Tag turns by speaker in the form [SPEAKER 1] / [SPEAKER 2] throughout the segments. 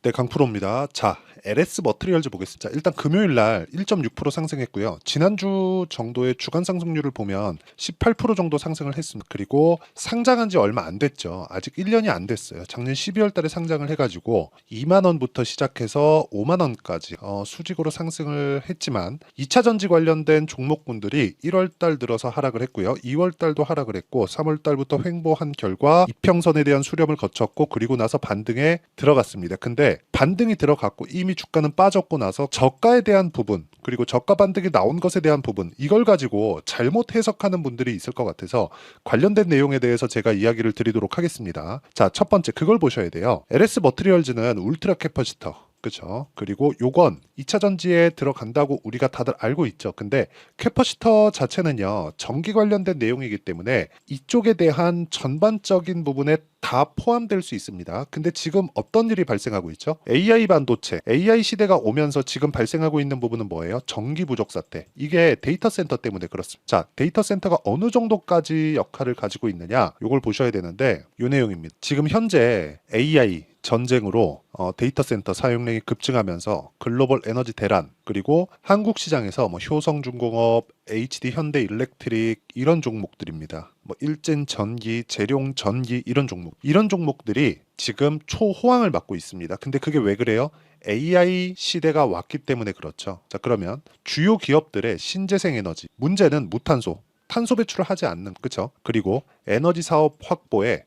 [SPEAKER 1] 네, 강프로입니다. 자, LS 머트리얼즈 보겠습니다. 자, 일단 금요일 날 1.6% 상승했고요. 지난주 정도의 주간 상승률을 보면 18% 정도 상승을 했습니다. 그리고 상장한 지 얼마 안 됐죠. 아직 1년이 안 됐어요. 작년 12월 달에 상장을 해가지고 2만 원부터 시작해서 5만 원까지 수직으로 상승을 했지만 2차 전지 관련된 종목군들이 1월 달 들어서 하락을 했고요. 2월 달도 하락을 했고 3월 달부터 횡보한 결과 이평선에 대한 수렴을 거쳤고 그리고 나서 반등에 들어갔습니다. 근데 반등이 들어갔고 이미 주가는 빠졌고 나서 저가에 대한 부분 그리고 저가 반등이 나온 것에 대한 부분 이걸 가지고 잘못 해석하는 분들이 있을 것 같아서 관련된 내용에 대해서 제가 이야기를 드리도록 하겠습니다. 자, 첫 번째 그걸 보셔야 돼요. LS 머트리얼즈는 울트라 캐퍼시터 그렇죠. 그리고 요건 2차 전지에 들어간다고 우리가 다들 알고 있죠. 근데 캐퍼시터 자체는요. 전기 관련된 내용이기 때문에 이쪽에 대한 전반적인 부분에 다 포함될 수 있습니다. 근데 지금 어떤 일이 발생하고 있죠? AI 반도체, AI 시대가 오면서 지금 발생하고 있는 부분은 뭐예요? 전기 부족 사태. 이게 데이터 센터 때문에 그렇습니다. 자, 데이터 센터가 어느 정도까지 역할을 가지고 있느냐? 이걸 보셔야 되는데 요 내용입니다. 지금 현재 AI 전쟁으로 데이터 센터 사용량이 급증하면서 글로벌 에너지 대란 그리고 한국 시장에서 뭐 효성중공업, HD 현대 일렉트릭 이런 종목들입니다. 뭐 일젠 전기, 재룡 전기 이런 종목들이 지금 초호황을 맞고 있습니다. 근데 그게 왜 그래요? AI 시대가 왔기 때문에 그렇죠. 자, 그러면 주요 기업들의 신재생 에너지 문제는 무탄소 탄소 배출을 하지 않는 그쵸? 그리고 에너지 사업 확보에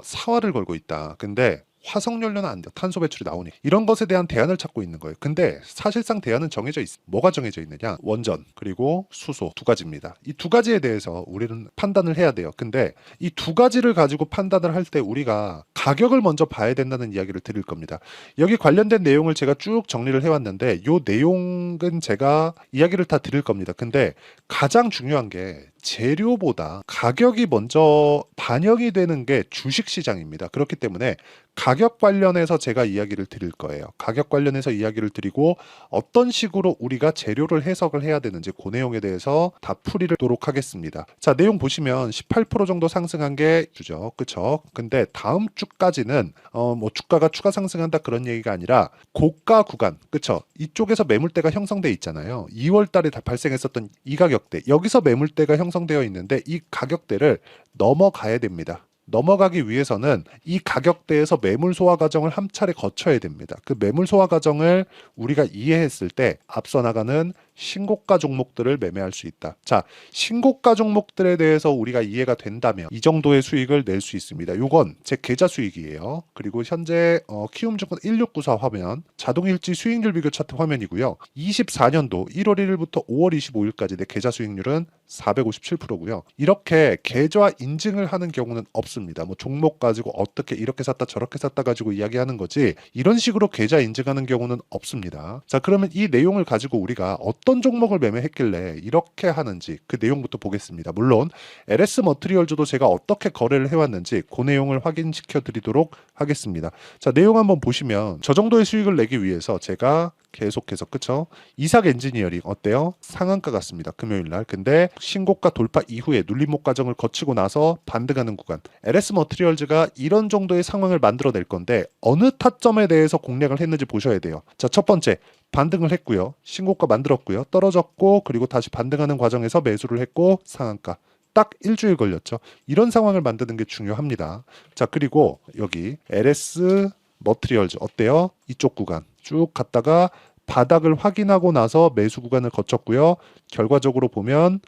[SPEAKER 1] 사활을 걸고 있다. 근데 화석연료는 안 돼. 탄소 배출이 나오니. 이런 것에 대한 대안을 찾고 있는 거예요. 근데 사실상 대안은 정해져 있어. 뭐가 정해져 있느냐? 원전, 그리고 수소 두 가지입니다. 이 두 가지에 대해서 우리는 판단을 해야 돼요. 근데 이 두 가지를 가지고 판단을 할 때 우리가 가격을 먼저 봐야 된다는 이야기를 드릴 겁니다. 여기 관련된 내용을 제가 쭉 정리를 해왔는데 이 내용은 제가 이야기를 다 드릴 겁니다. 근데 가장 중요한 게 재료보다 가격이 먼저 반영이 되는 게 주식시장입니다. 그렇기 때문에 가격 관련해서 제가 이야기를 드릴 거예요. 가격 관련해서 이야기를 드리고 어떤 식으로 우리가 재료를 해석을 해야 되는지 그 내용에 대해서 다 풀이를 하도록 하겠습니다. 자, 내용 보시면 18% 정도 상승한 게 주죠. 그쵸? 근데 다음 주까지는 뭐 주가가 추가 상승한다 그런 얘기가 아니라 고가 구간, 그쵸? 이쪽에서 매물대가 형성돼 있잖아요. 2월 달에 다 발생했었던 이 가격대, 여기서 매물대가 형성되어 있는데 이 가격대를 넘어가야 됩니다. 넘어가기 위해서는 이 가격대에서 매물 소화 과정을 한 차례 거쳐야 됩니다. 그 매물 소화 과정을 우리가 이해했을 때 앞서 나가는 신고가 종목들을 매매할 수 있다. 자, 신고가 종목들에 대해서 우리가 이해가 된다면 이 정도의 수익을 낼 수 있습니다. 이건 제 계좌 수익이에요. 그리고 현재 키움증권 1694 화면, 자동일지 수익률 비교 차트 화면이고요. 24년도 1월 1일부터 5월 25일까지 내 계좌 수익률은 457%고요. 이렇게 계좌 인증을 하는 경우는 없습니다. 뭐 종목 가지고 어떻게 이렇게 샀다 저렇게 샀다 가지고 이야기하는 거지 이런 식으로 계좌 인증하는 경우는 없습니다. 자, 그러면 이 내용을 가지고 우리가 어떤 종목을 매매했길래 이렇게 하는지 그 내용부터 보겠습니다. 물론 LS 머트리얼즈도 제가 어떻게 거래를 해왔는지 그 내용을 확인시켜 드리도록 하겠습니다. 자, 내용 한번 보시면 저 정도의 수익을 내기 위해서 제가 계속해서 그쵸? 이삭 엔지니어링 어때요? 상한가 같습니다. 금요일 날. 근데 신고가 돌파 이후에 눌림목 과정을 거치고 나서 반등하는 구간. LS 머트리얼즈가 이런 정도의 상황을 만들어낼 건데 어느 타점에 대해서 공략을 했는지 보셔야 돼요. 자, 첫 번째 반등을 했고요. 신고가 만들었고요. 떨어졌고 그리고 다시 반등하는 과정에서 매수를 했고 상한가. 딱 일주일 걸렸죠. 이런 상황을 만드는 게 중요합니다. 자, 그리고 여기 LS 머트리얼즈 어때요? 이쪽 구간 쭉 갔다가 바닥을 확인하고 나서 매수 구간을 거쳤고요. 결과적으로 보면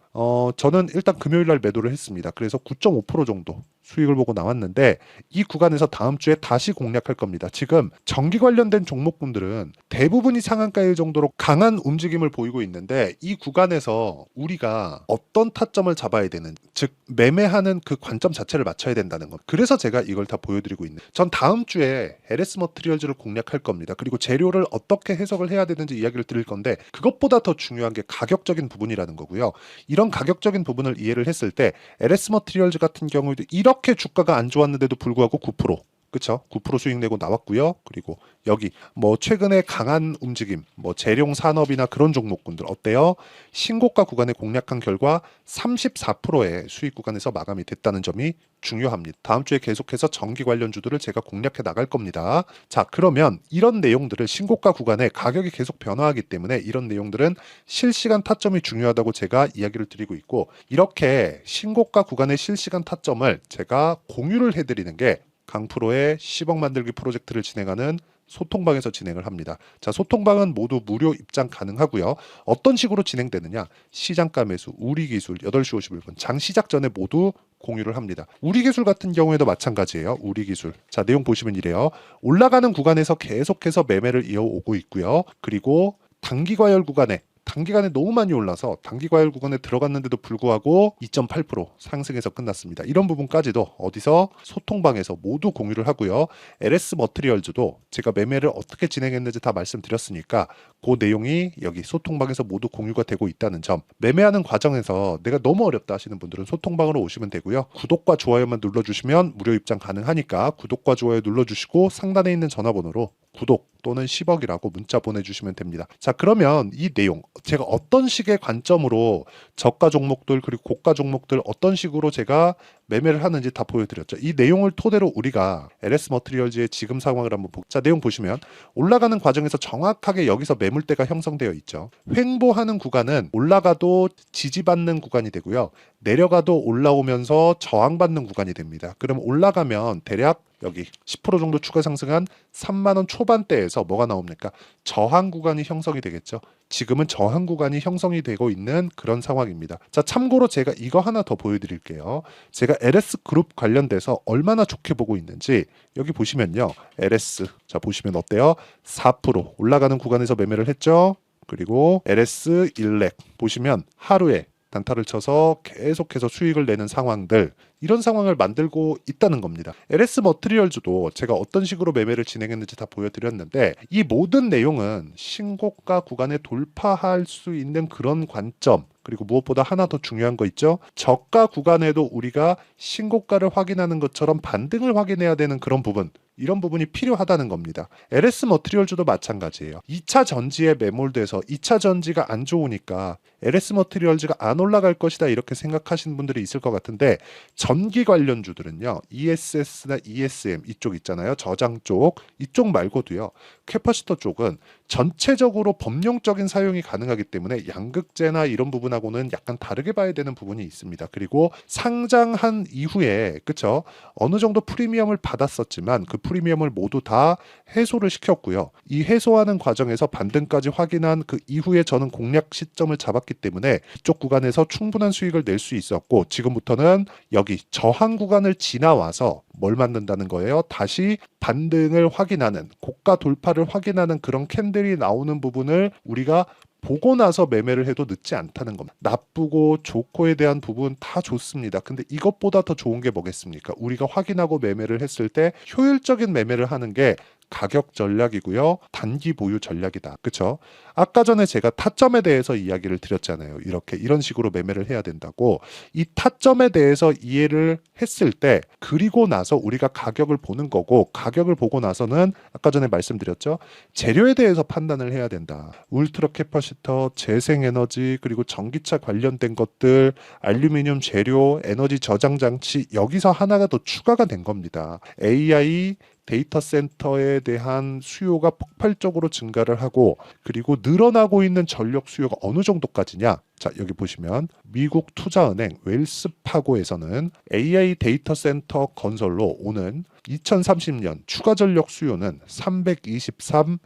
[SPEAKER 1] 저는 일단 금요일 날 매도를 했습니다. 그래서 9.5% 정도 수익을 보고 나왔는데 이 구간에서 다음 주에 다시 공략할 겁니다. 지금 전기 관련된 종목군들은 대부분이 상한가일 정도로 강한 움직임을 보이고 있는데 이 구간에서 우리가 어떤 타점을 잡아야 되는 즉 매매하는 그 관점 자체를 맞춰야 된다는 것. 그래서 제가 이걸 다 보여드리고 있는. 전 다음 주에 LS 머트리얼즈를 공략할 겁니다. 그리고 재료를 어떻게 해석을 해야 되는지 이야기를 드릴 건데 그것보다 더 중요한 게 가격적인 부분이라는 거고요. 이런 가격적인 부분을 이해를 했을 때 LS 머트리얼즈 같은 경우에도 이렇게 주가가 안 좋았는데도 불구하고 9% 그쵸? 9% 수익 내고 나왔고요. 그리고 여기 뭐 최근에 강한 움직임, 뭐 재룡 산업이나 그런 종목군들 어때요? 신고가 구간에 공략한 결과 34%의 수익 구간에서 마감이 됐다는 점이 중요합니다. 다음 주에 계속해서 전기 관련주들을 제가 공략해 나갈 겁니다. 자, 그러면 이런 내용들을 신고가 구간에 가격이 계속 변화하기 때문에 이런 내용들은 실시간 타점이 중요하다고 제가 이야기를 드리고 있고, 이렇게 신고가 구간의 실시간 타점을 제가 공유를 해드리는 게 강프로의 10억 만들기 프로젝트를 진행하는 소통방에서 진행을 합니다. 자, 소통방은 모두 무료 입장 가능하고요. 어떤 식으로 진행되느냐? 시장가 매수, 우리 기술 8시 51분 장 시작 전에 모두 공유를 합니다. 우리 기술 같은 경우에도 마찬가지예요. 우리 기술. 자, 내용 보시면 이래요. 올라가는 구간에서 계속해서 매매를 이어오고 있고요. 그리고 단기 과열 구간에 단기간에 너무 많이 올라서 단기 과열 구간에 들어갔는데도 불구하고 2.8% 상승해서 끝났습니다. 이런 부분까지도 어디서 소통방에서 모두 공유를 하고요. LS 머트리얼즈도 제가 매매를 어떻게 진행했는지 다 말씀드렸으니까 그 내용이 여기 소통방에서 모두 공유가 되고 있다는 점, 매매하는 과정에서 내가 너무 어렵다 하시는 분들은 소통방으로 오시면 되고요. 구독과 좋아요만 눌러주시면 무료 입장 가능하니까 구독과 좋아요 눌러주시고 상단에 있는 전화번호로 구독 또는 10억이라고 문자 보내주시면 됩니다. 자, 그러면 이 내용 제가 어떤 식의 관점으로 저가 종목들 그리고 고가 종목들 어떤 식으로 제가 매매를 하는지 다 보여드렸죠. 이 내용을 토대로 우리가 LS 머트리얼즈의 지금 상황을 한번 자, 내용 보시면 올라가는 과정에서 정확하게 여기서 매물대가 형성되어 있죠. 횡보하는 구간은 올라가도 지지받는 구간이 되고요. 내려가도 올라오면서 저항받는 구간이 됩니다. 그럼 올라가면 대략 여기 10% 정도 추가 상승한 3만 원 초반대에서 뭐가 나옵니까? 저항 구간이 형성이 되겠죠. 지금은 저항 구간이 형성이 되고 있는 그런 상황입니다. 자, 참고로 제가 이거 하나 더 보여드릴게요. 제가 LS 그룹 관련돼서 얼마나 좋게 보고 있는지 여기 보시면요. LS 자 보시면 어때요? 4% 올라가는 구간에서 매매를 했죠. 그리고 LS 일렉 보시면 하루에 단타를 쳐서 계속해서 수익을 내는 상황들, 이런 상황을 만들고 있다는 겁니다. LS 머트리얼즈도 제가 어떤 식으로 매매를 진행했는지 다 보여드렸는데 이 모든 내용은 신고가 구간에 돌파할 수 있는 그런 관점, 그리고 무엇보다 하나 더 중요한 거 있죠? 저가 구간에도 우리가 신고가를 확인하는 것처럼 반등을 확인해야 되는 그런 부분, 이런 부분이 필요하다는 겁니다. LS 머트리얼즈도 마찬가지예요. 2차 전지에 매몰돼서 2차 전지가 안 좋으니까 LS 머트리얼즈가 안 올라갈 것이다 이렇게 생각하시는 분들이 있을 것 같은데, 전기 관련주들은요. ESS나 ESM 이쪽 있잖아요. 저장 쪽, 이쪽 말고도요. 캐퍼시터 쪽은 전체적으로 법령적인 사용이 가능하기 때문에 양극재나 이런 부분하고는 약간 다르게 봐야 되는 부분이 있습니다. 그리고 상장한 이후에 그쵸? 어느 정도 프리미엄을 받았었지만 그 프리미엄을 모두 다 해소를 시켰고요. 이 해소하는 과정에서 반등까지 확인한 그 이후에 저는 공략 시점을 잡았기 때문에 이쪽 구간에서 충분한 수익을 낼 수 있었고, 지금부터는 여기 저항 구간을 지나와서 뭘 만든다는 거예요? 다시 반등을 확인하는, 고가 돌파를 확인하는 그런 캔들이 나오는 부분을 우리가 보고 나서 매매를 해도 늦지 않다는 겁니다. 나쁘고 좋고에 대한 부분 다 좋습니다. 근데 이것보다 더 좋은 게 뭐겠습니까? 우리가 확인하고 매매를 했을 때 효율적인 매매를 하는 게 가격 전략이고요. 단기 보유 전략이다. 그쵸? 아까 전에 제가 타점에 대해서 이야기를 드렸잖아요. 이런 식으로 매매를 해야 된다고. 이 타점에 대해서 이해를 했을 때 그리고 나서 우리가 가격을 보는 거고, 가격을 보고 나서는 아까 전에 말씀드렸죠. 재료에 대해서 판단을 해야 된다. 울트라 캐퍼시터, 재생에너지, 그리고 전기차 관련된 것들, 알루미늄 재료, 에너지 저장 장치, 여기서 하나가 더 추가가 된 겁니다. AI 데이터 센터에 대한 수요가 폭발적으로 증가를 하고, 그리고 늘어나고 있는 전력 수요가 어느 정도까지냐? 자, 여기 보시면 미국 투자은행 웰스파고에서는 AI 데이터 센터 건설로 오는 2030년 추가 전력 수요는 323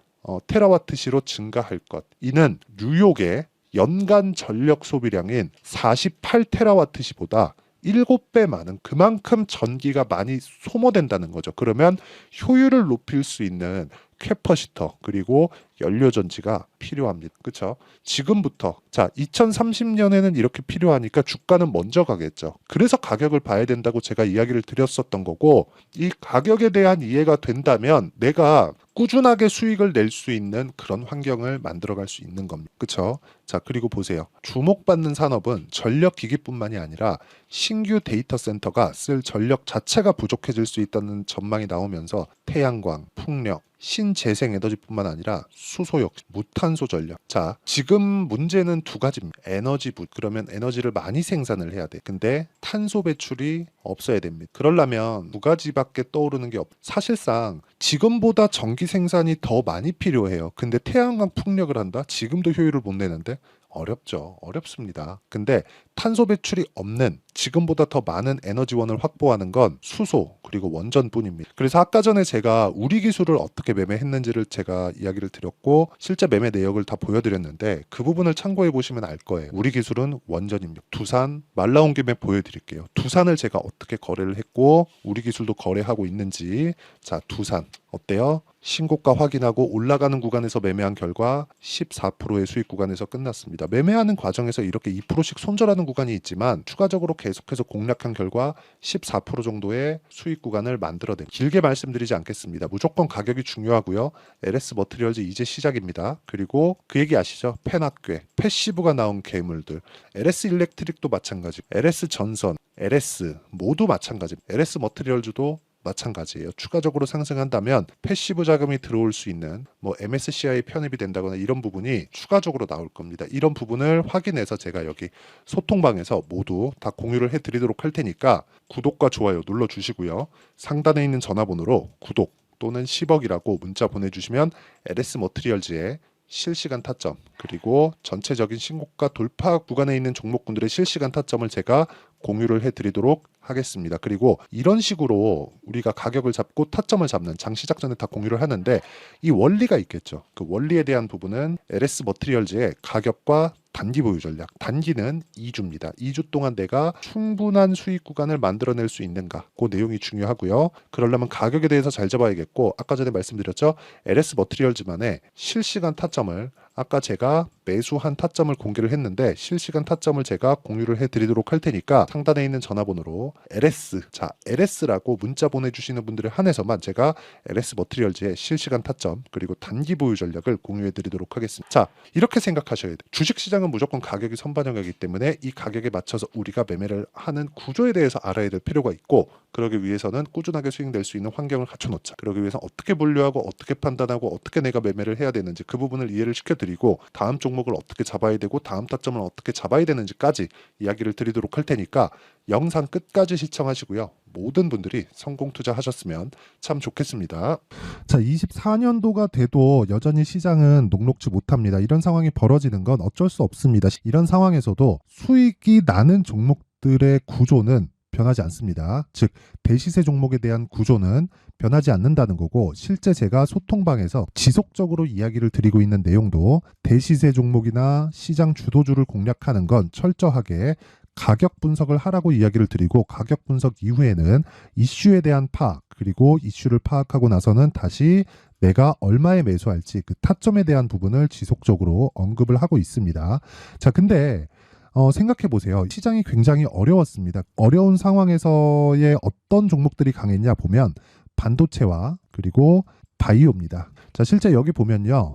[SPEAKER 1] 테라와트시로 증가할 것. 이는 뉴욕의 연간 전력 소비량인 48 테라와트시보다 7배 많은, 그만큼 전기가 많이 소모된다는 거죠. 그러면 효율을 높일 수 있는 캐퍼시터 그리고 연료전지가 필요합니다. 그렇죠? 지금부터 자 2030년에는 이렇게 필요하니까 주가는 먼저 가겠죠. 그래서 가격을 봐야 된다고 제가 이야기를 드렸었던 거고 이 가격에 대한 이해가 된다면 내가 꾸준하게 수익을 낼 수 있는 그런 환경을 만들어갈 수 있는 겁니다. 그렇죠? 자 그리고 보세요. 주목받는 산업은 전력기기뿐만이 아니라 신규 데이터 센터가 쓸 전력 자체가 부족해질 수 있다는 전망이 나오면서 태양광, 풍력, 신재생에너지뿐만 아니라 수소역, 무탄소 전력. 자, 지금 문제는 두 가지입니다. 그러면 에너지를 많이 생산을 해야 돼. 근데 탄소 배출이 없어야 됩니다. 그러려면 두 가지밖에 떠오르는 게 사실상 지금보다 전기 생산이 더 많이 필요해요. 근데 태양광 풍력을 한다? 지금도 효율을 못 내는데? 어렵죠. 어렵습니다. 근데 탄소 배출이 없는 지금보다 더 많은 에너지원을 확보하는 건 수소 그리고 원전뿐입니다. 그래서 아까 전에 제가 우리 기술을 어떻게 매매했는지를 제가 이야기를 드렸고 실제 매매 내역을 다 보여드렸는데 그 부분을 참고해 보시면 알 거예요. 우리 기술은 원전입니다. 두산 말 나온 김에 보여드릴게요. 두산을 제가 어떻게 거래를 했고 우리 기술도 거래하고 있는지. 자 두산 어때요? 신고가 확인하고 올라가는 구간에서 매매한 결과 14%의 수익 구간에서 끝났습니다. 매매하는 과정에서 이렇게 2%씩 손절하는 구간이 있지만 추가적으로 계속해서 공략한 결과 14% 정도의 수익 구간을 만들어낸. 길게 말씀드리지 않겠습니다. 무조건 가격이 중요하고요. LS 머티리얼즈 이제 시작입니다. 그리고 그 얘기 아시죠? 펜학괴, 패시브가 나온 괴물들. LS 일렉트릭도 마찬가지고 LS 전선, LS 모두 마찬가지입니다. LS 머티리얼즈도 마찬가지예요. 추가적으로 상승한다면 패시브 자금이 들어올 수 있는 뭐 MSCI 편입이 된다거나 이런 부분이 추가적으로 나올 겁니다. 이런 부분을 확인해서 제가 여기 소통방에서 모두 다 공유를 해드리도록 할 테니까 구독과 좋아요 눌러주시고요. 상단에 있는 전화번호로 구독 또는 10억이라고 문자 보내주시면 LS 머티리얼즈의 실시간 타점 그리고 전체적인 신고가 돌파 구간에 있는 종목군들의 실시간 타점을 제가 공유를 해드리도록 하겠습니다. 그리고 이런 식으로 우리가 가격을 잡고 타점을 잡는 장 시작 전에 다 공유를 하는데 이 원리가 있겠죠. 그 원리에 대한 부분은 LS 머티리얼즈의 가격과 단기 보유 전략. 단기는 2주입니다. 2주 동안 내가 충분한 수익 구간을 만들어낼 수 있는가. 그 내용이 중요하고요. 그러려면 가격에 대해서 잘 잡아야겠고 아까 전에 말씀드렸죠. LS 머티리얼즈만의 실시간 타점을 아까 제가 매수한 타점을 공개를 했는데 실시간 타점을 제가 공유를 해드리도록 할 테니까 상단에 있는 전화번호로 LS라고 문자 보내주시는 분들에 한해서만 제가 LS 머티리얼즈의 실시간 타점 그리고 단기 보유 전략을 공유해드리도록 하겠습니다. 자 이렇게 생각하셔야 돼요. 주식시장은 무조건 가격이 선반영이기 때문에 이 가격에 맞춰서 우리가 매매를 하는 구조에 대해서 알아야 될 필요가 있고 그러기 위해서는 꾸준하게 수익 낼 수 있는 환경을 갖춰놓자. 그러기 위해서 어떻게 분류하고 어떻게 판단하고 어떻게 내가 매매를 해야 되는지 그 부분을 이해를 시켜드리고 다음 종목을 어떻게 잡아야 되고 다음 타점을 어떻게 잡아야 되는지까지 이야기를 드리도록 할 테니까 영상 끝까지 시청하시고요. 모든 분들이 성공 투자하셨으면 참 좋겠습니다. 자, 24년도가 돼도 여전히 시장은 녹록지 못합니다. 이런 상황이 벌어지는 건 어쩔 수 없습니다. 이런 상황에서도 수익이 나는 종목들의 구조는 변하지 않습니다. 즉 대시세 종목에 대한 구조는 변하지 않는다는 거고 실제 제가 소통방에서 지속적으로 이야기를 드리고 있는 내용도 대시세 종목이나 시장 주도주를 공략하는 건 철저하게 가격 분석을 하라고 이야기를 드리고 가격 분석 이후에는 이슈에 대한 파악 그리고 이슈를 파악하고 나서는 다시 내가 얼마에 매수할지 그 타점에 대한 부분을 지속적으로 언급을 하고 있습니다. 자, 근데 생각해 보세요. 시장이 굉장히 어려웠습니다. 어려운 상황에서의 어떤 종목들이 강했냐 보면 반도체와 그리고 바이오입니다. 자, 실제 여기 보면요.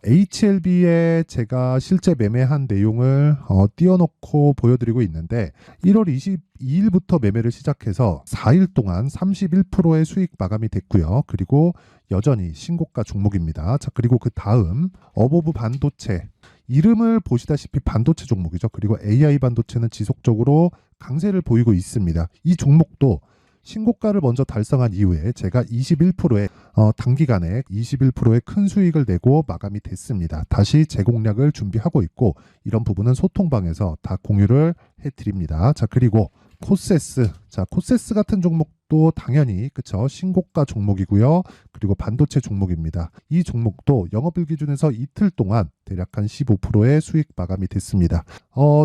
[SPEAKER 1] HLB에 제가 실제 매매한 내용을 띄워놓고 보여드리고 있는데 1월 22일부터 매매를 시작해서 4일 동안 31%의 수익 마감이 됐고요. 그리고 여전히 신고가 종목입니다. 자, 그리고 그 다음 어보브 반도체 이름을 보시다시피 반도체 종목이죠. 그리고 AI 반도체는 지속적으로 강세를 보이고 있습니다. 이 종목도 신고가를 먼저 달성한 이후에 제가 21%의 단기간에 21%의 큰 수익을 내고 마감이 됐습니다. 다시 재공략을 준비하고 있고 이런 부분은 소통방에서 다 공유를 해드립니다. 자, 그리고 코세스. 자, 코세스 같은 종목 종목도 당연히 그쵸 신고가 종목이고요. 그리고 반도체 종목입니다. 이 종목도 영업일 기준에서 이틀 동안 대략 한 15%의 수익 마감이 됐습니다.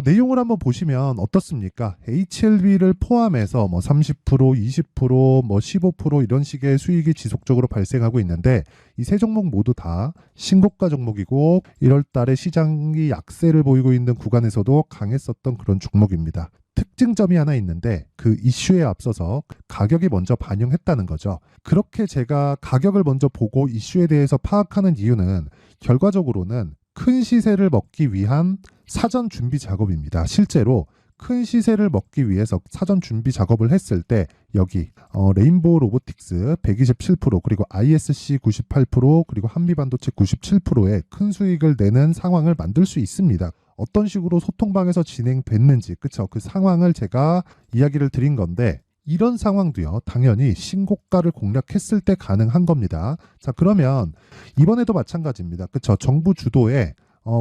[SPEAKER 1] 내용을 한번 보시면 어떻습니까? HLB를 포함해서 뭐 30%, 20%, 뭐 15% 이런 식의 수익이 지속적으로 발생하고 있는데 이 세 종목 모두 다 신고가 종목이고 1월 달에 시장이 약세를 보이고 있는 구간에서도 강했었던 그런 종목입니다. 특징점이 하나 있는데 그 이슈에 앞서서 가격이 먼저 반영했다는 거죠. 그렇게 제가 가격을 먼저 보고 이슈에 대해서 파악하는 이유는 결과적으로는 큰 시세를 먹기 위한 사전 준비 작업입니다. 실제로 큰 시세를 먹기 위해서 사전 준비 작업을 했을 때 여기 레인보우 로보틱스 127% 그리고 ISC 98% 그리고 한미반도체 97%의 큰 수익을 내는 상황을 만들 수 있습니다. 어떤 식으로 소통방에서 진행됐는지 그쵸 그 상황을 제가 이야기를 드린 건데 이런 상황도요 당연히 신고가를 공략했을 때 가능한 겁니다. 자 그러면 이번에도 마찬가지입니다. 그쵸 정부 주도의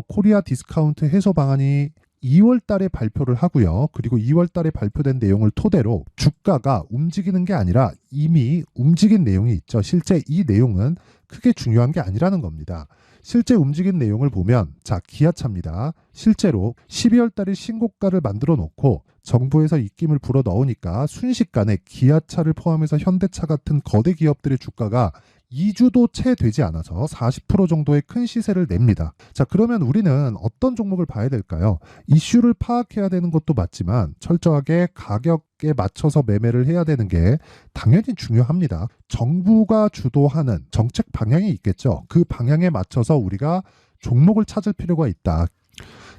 [SPEAKER 1] 코리아 디스카운트 해소 방안이 2월 달에 발표를 하고요. 그리고 2월 달에 발표된 내용을 토대로 주가가 움직이는 게 아니라 이미 움직인 내용이 있죠. 실제 이 내용은 크게 중요한 게 아니라는 겁니다. 실제 움직인 내용을 보면 자 기아차입니다. 실제로 12월 달에 신고가를 만들어 놓고 정부에서 입김을 불어 넣으니까 순식간에 기아차를 포함해서 현대차 같은 거대 기업들의 주가가 2주도 채 되지 않아서 40% 정도의 큰 시세를 냅니다. 자, 그러면 우리는 어떤 종목을 봐야 될까요? 이슈를 파악해야 되는 것도 맞지만 철저하게 가격에 맞춰서 매매를 해야 되는 게 당연히 중요합니다. 정부가 주도하는 정책 방향이 있겠죠. 그 방향에 맞춰서 우리가 종목을 찾을 필요가 있다.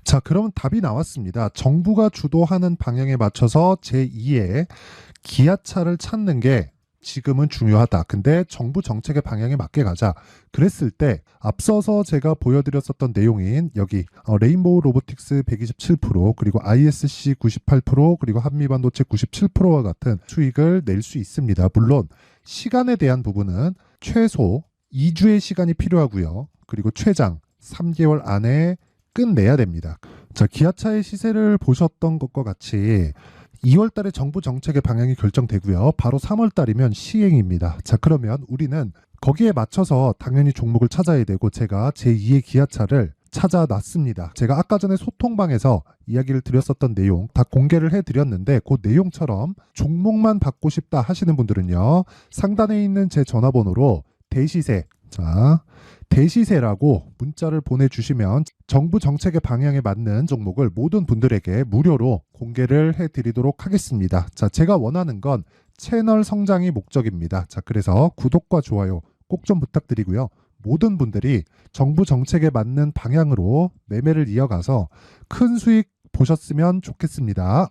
[SPEAKER 1] 자, 그러면 답이 나왔습니다. 정부가 주도하는 방향에 맞춰서 제2의 기아차를 찾는 게 지금은 중요하다. 근데 정부 정책의 방향에 맞게 가자. 그랬을 때 앞서서 제가 보여드렸었던 내용인 여기 레인보우 로보틱스 127% 그리고 ISC 98% 그리고 한미반도체 97%와 같은 수익을 낼 수 있습니다. 물론 시간에 대한 부분은 최소 2주의 시간이 필요하고요. 그리고 최장 3개월 안에 끝내야 됩니다. 자, 기아차의 시세를 보셨던 것과 같이 2월 달에 정부 정책의 방향이 결정되고요. 바로 3월 달이면 시행입니다. 자, 그러면 우리는 거기에 맞춰서 당연히 종목을 찾아야 되고 제가 제2의 기아차를 찾아놨습니다. 제가 아까 전에 소통방에서 이야기를 드렸었던 내용 다 공개를 해드렸는데 그 내용처럼 종목만 받고 싶다 하시는 분들은요. 상단에 있는 제 전화번호로 대시세 대시세라고 문자를 보내주시면 정부 정책의 방향에 맞는 종목을 모든 분들에게 무료로 공개를 해드리도록 하겠습니다. 자, 제가 원하는 건 채널 성장이 목적입니다. 자, 그래서 구독과 좋아요 꼭 좀 부탁드리고요. 모든 분들이 정부 정책에 맞는 방향으로 매매를 이어가서 큰 수익 보셨으면 좋겠습니다.